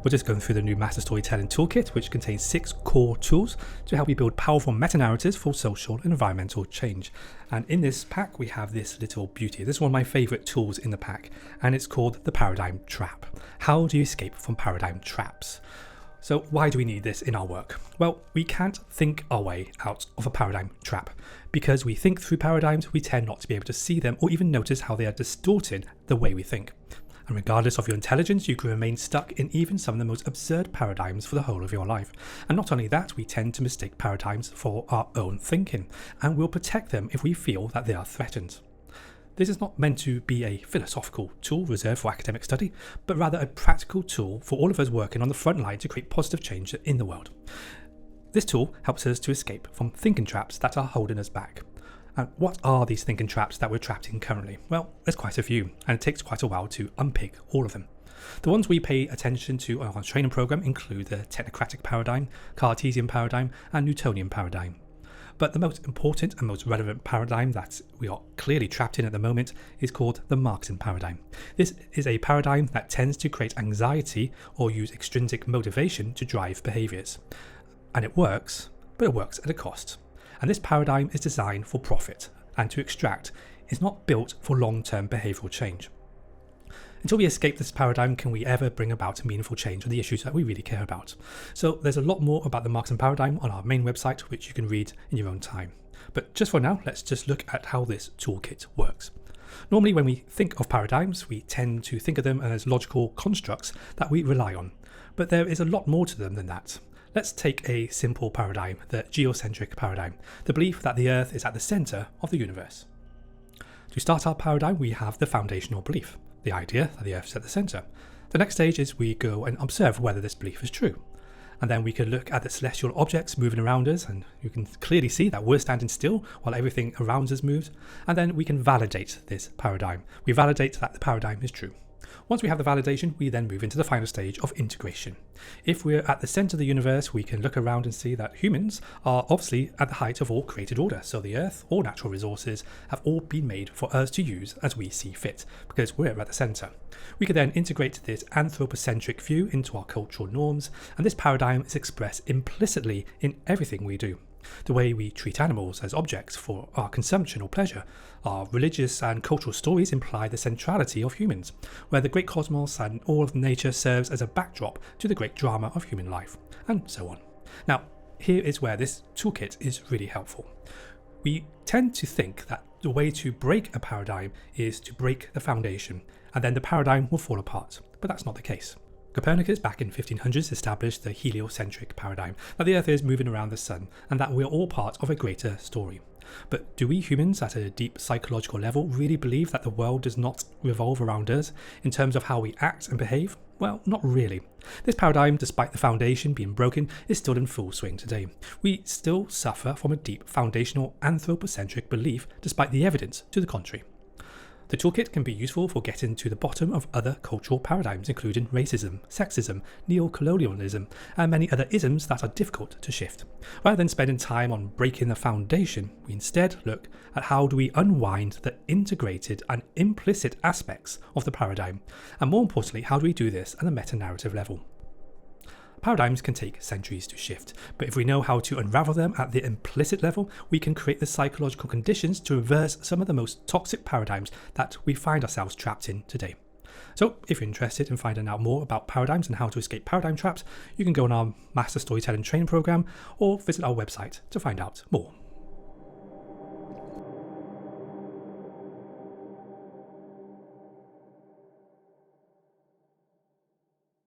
We're just going through the new Master Storytelling Toolkit, which contains 6 core tools to help you build powerful metanarratives for social and environmental change. And in this pack, we have this little beauty. This is one of my favorite tools in the pack, and it's called the paradigm trap. How do you escape from paradigm traps? So why do we need this in our work? Well, we can't think our way out of a paradigm trap. Because we think through paradigms, we tend not to be able to see them or even notice how they are distorting the way we think. And regardless of your intelligence, you can remain stuck in even some of the most absurd paradigms for the whole of your life. And not only that, we tend to mistake paradigms for our own thinking, and we'll protect them if we feel that they are threatened. This is not meant to be a philosophical tool reserved for academic study, but rather a practical tool for all of us working on the front line to create positive change in the world. This tool helps us to escape from thinking traps that are holding us back. And what are these thinking traps that we're trapped in currently? Well, there's quite a few, and it takes quite a while to unpick all of them. The ones we pay attention to on our training program include the technocratic paradigm, Cartesian paradigm, and Newtonian paradigm. But the most important and most relevant paradigm that we are clearly trapped in at the moment is called the Marxian paradigm. This is a paradigm that tends to create anxiety or use extrinsic motivation to drive behaviours. And it works, but it works at a cost. And this paradigm is designed for profit and to extract. It's not built for long-term behavioural change. Until we escape this paradigm, can we ever bring about meaningful change on the issues that we really care about? So there's a lot more about the Marxian paradigm on our main website, which you can read in your own time. But just for now, let's just look at how this toolkit works. Normally, when we think of paradigms, we tend to think of them as logical constructs that we rely on. But there is a lot more to them than that. Let's take a simple paradigm, the geocentric paradigm, the belief that the Earth is at the centre of the universe. To start our paradigm, we have the foundational belief, the idea that the Earth is at the centre. The next stage is we go and observe whether this belief is true. And then we can look at the celestial objects moving around us, and you can clearly see that we're standing still while everything around us moves. And then we can validate this paradigm. We validate that the paradigm is true. Once we have the validation, we then move into the final stage of integration. If we're at the centre of the universe, we can look around and see that humans are obviously at the height of all created order. So the Earth, all natural resources, have all been made for us to use as we see fit, because we're at the centre. We can then integrate this anthropocentric view into our cultural norms, and this paradigm is expressed implicitly in everything we do. The way we treat animals as objects for our consumption or pleasure. Our religious and cultural stories imply the centrality of humans, where the great cosmos and all of nature serves as a backdrop to the great drama of human life, and so on. Now, here is where this toolkit is really helpful. We tend to think that the way to break a paradigm is to break the foundation, and then the paradigm will fall apart, but that's not the case. Copernicus back in 1500s established the heliocentric paradigm, that the Earth is moving around the Sun and that we're all part of a greater story. But do we humans at a deep psychological level really believe that the world does not revolve around us in terms of how we act and behave? Well, not really. This paradigm, despite the foundation being broken, is still in full swing today. We still suffer from a deep foundational anthropocentric belief despite the evidence to the contrary. The toolkit can be useful for getting to the bottom of other cultural paradigms, including racism, sexism, neo-colonialism, and many other isms that are difficult to shift. Rather than spending time on breaking the foundation, we instead look at how do we unwind the integrated and implicit aspects of the paradigm, and more importantly, how do we do this at a meta-narrative level. Paradigms can take centuries to shift, but if we know how to unravel them at the implicit level, we can create the psychological conditions to reverse some of the most toxic paradigms that we find ourselves trapped in today. So if you're interested in finding out more about paradigms and how to escape paradigm traps, you can go on our Master Storytelling training program or visit our website to find out more.